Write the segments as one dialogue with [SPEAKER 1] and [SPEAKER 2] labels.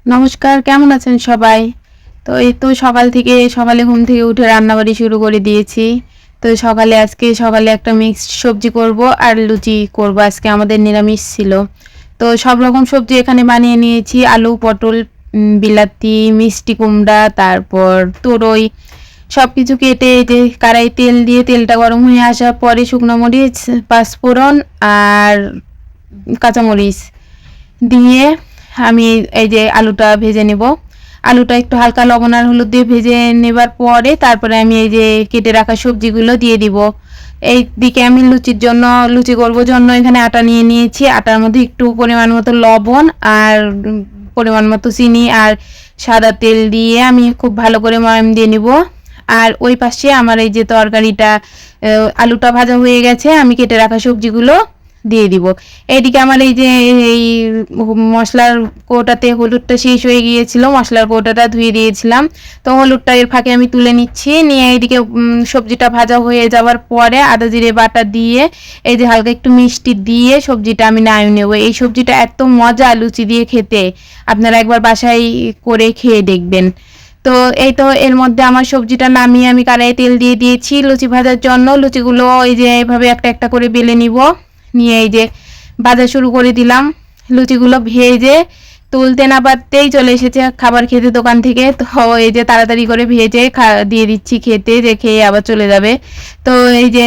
[SPEAKER 1] নমস্কার, কেমন আছেন সবাই? তো এই তো সকালে ঘুম থেকে উঠে রান্নাবাড়ি শুরু করে দিয়েছি। তো আজকে সকালে একটা মিক্সড সবজি করব আর লুচি করব। আজকে আমাদের নিরামিষ ছিল। তো সব রকম সবজি এখানে বানিয়ে নিয়েছি। আলু, পটল, বিলাতি, মিষ্টি কুমড়া, তারপর তুরই সবকিছু কেটে এই যে কড়াই তেল দিয়ে তেলটা গরম হয়ে আসার পরে শুকনো মরিচ, পাঁচফোড়ন আর কাঁচামরিচ দিয়ে আমি এই যে আলুটা ভেজে নেব। আলুটা একটু হালকা লবণ আর হলুদ দিয়ে ভেজে নেবার পরে তারপরে আমি এই যে কেটে রাখা সবজিগুলো দিয়ে দিব। এই দিকে আমি লুচি করবো জন্য এখানে আটা নিয়ে নিয়েছি। আটার মধ্যে একটু পরিমাণ মতো লবণ আর পরিমাণ মতো চিনি আর সাদা তেল দিয়ে আমি খুব ভালো করে ময়াম দিয়ে নিব। আর ওই পাশে আমার এই যে তরকারিটা আলুটা ভাজা হয়ে গেছে, আমি কেটে রাখা সবজিগুলো দিয়ে দিব। এইদিকে আমার এই যে এই মশলার কৌটাতে হলুদটা শেষ হয়ে গিয়েছিল, মশলার কৌটাটা ধুয়ে দিয়েছিলাম। তো হলুদটা এর ফাঁকে আমি তুলে নিচ্ছি, নিয়ে এইদিকে সবজিটা ভাজা হয়ে যাওয়ার পরে আদা জিরে বাটা দিয়ে এই যে হালকা একটু মিষ্টি দিয়ে সবজিটা আমি নামিয়ে নেব। এই সবজিটা এত মজা লুচি দিয়ে খেতে, আপনারা একবার বাসায় করে খেয়ে দেখবেন। তো এই তো এর মধ্যে আমার সবজিটা নামিয়ে আমি কড়াইয়ে তেল দিয়ে দিয়েছি লুচি ভাজার জন্য। লুচিগুলো এই যে এইভাবে একটা একটা করে বেলে নিব, নিয়ে এই যে ভাজা শুরু করে দিলাম। লুচিগুলো ভেজে তুলতে না পারতেই চলে এসেছে খাবার খেতে দোকান থেকে। তো এই যে তাড়াতাড়ি করে ভেজে দিয়ে দিচ্ছি খেতে, যে খেয়ে আবার চলে যাবে। তো এই যে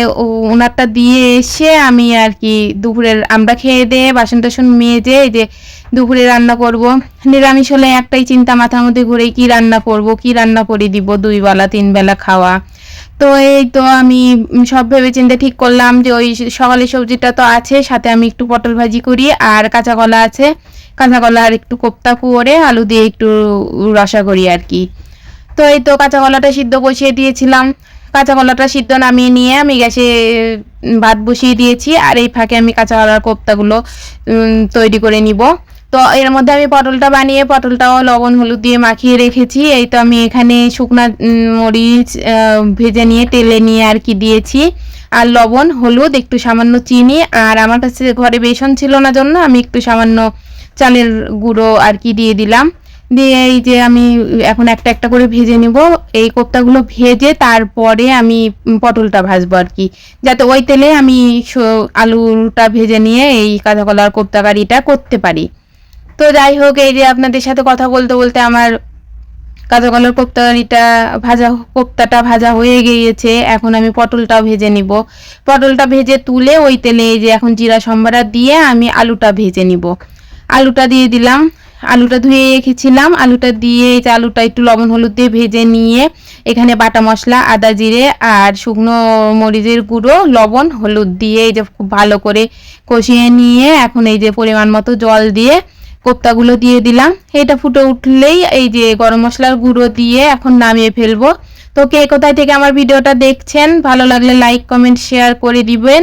[SPEAKER 1] ওনারটা দিয়ে এসে আমি আর কি দুপুরের আমরা খেয়ে দিয়ে বাসন টাসন মেজে এই যে দুপুরে রান্না করব। নিরামিষ হলে একটাই চিন্তা মাথার মধ্যে ঘুরে, কি রান্না করব, কি রান্না করে দিব 2 বেলা 3 বেলা খাওয়া। তো এই তো আমি সব ভেবে চিন্তে ঠিক করলাম যে ওই সকালের সবজিটা তো আছে, সাথে আমি একটু পটল ভাজি করি আর কাঁচা কলা আছে, কাঁচা কলা আর একটু কোপ্তা করে আলু দিয়ে একটু রসা করি আর কি। তো এই তো কাঁচা কলাটা সিদ্ধ বসিয়ে দিয়েছিলাম। কাঁচা কলাটা সিদ্ধ নামিয়ে নিয়ে আমি গ্যাসে ভাত বসিয়ে দিয়েছি, আর এই ফাঁকে আমি কাঁচা কলার কোপ্তাগুলো তৈরি করে নিব। তো এর মধ্যে আমি পটলটা বানিয়ে পটলটাও লবণ হলুদ দিয়ে মাখিয়ে রেখেছি। এই তো আমি এখানে শুকনা মরিচ ভেজে নিয়ে তেলে নিয়ে আর কি দিয়েছি, আর লবণ হলুদ একটু সামান্য চিনি, আর আমার কাছে ঘরে বেসন ছিল না জন্য আমি একটু সামান্য চালের গুঁড়ো আর কি দিয়ে দিলাম। দিয়ে এই যে আমি এখন একটা একটা করে ভেজে নিব। এই কোপ্তাগুলো ভেজে তারপরে আমি পটলটা ভাজবো আর কি, যাতে ওই তেলে আমি আলুটা ভেজে নিয়ে এই কাঁচা কলার কোপ্তা কারিটা করতে পারি। তো যাই হোক, এই যে আপনাদের সাথে কথা বলতে বলতে আমার কাঁচা কলার কোপ্তাটা ভাজা হয়ে গিয়েছে। এখন আমি পটলটাও ভেজে নিব। পটলটা ভেজে তুলে ওই তেলে এই যে এখন জিরা সম্বারা দিয়ে আমি আলুটা ভেজে নিব। আলুটা দিয়ে দিলাম, আলুটা ধুয়ে রেখেছিলাম। আলুটা দিয়ে এই যে আলুটা একটু লবণ হলুদ দিয়ে ভেজে নিয়ে এখানে বাটা মশলা আদা জিরে আর শুকনো মরিচের গুঁড়ো লবণ হলুদ দিয়ে এই যে খুব ভালো করে কষিয়ে নিয়ে এখন এই যে পরিমাণ মতো জল দিয়ে কোপ্তাগুলো দিয়ে দিলাম। এটা ফুটে উঠলেই এই যে গরম মশলার গুঁড়ো দিয়ে এখন নামিয়ে ফেলবো। তো কে কোথায় থেকে আমার ভিডিওটা দেখছেন, ভালো লাগলে লাইক কমেন্ট শেয়ার করে দিবেন।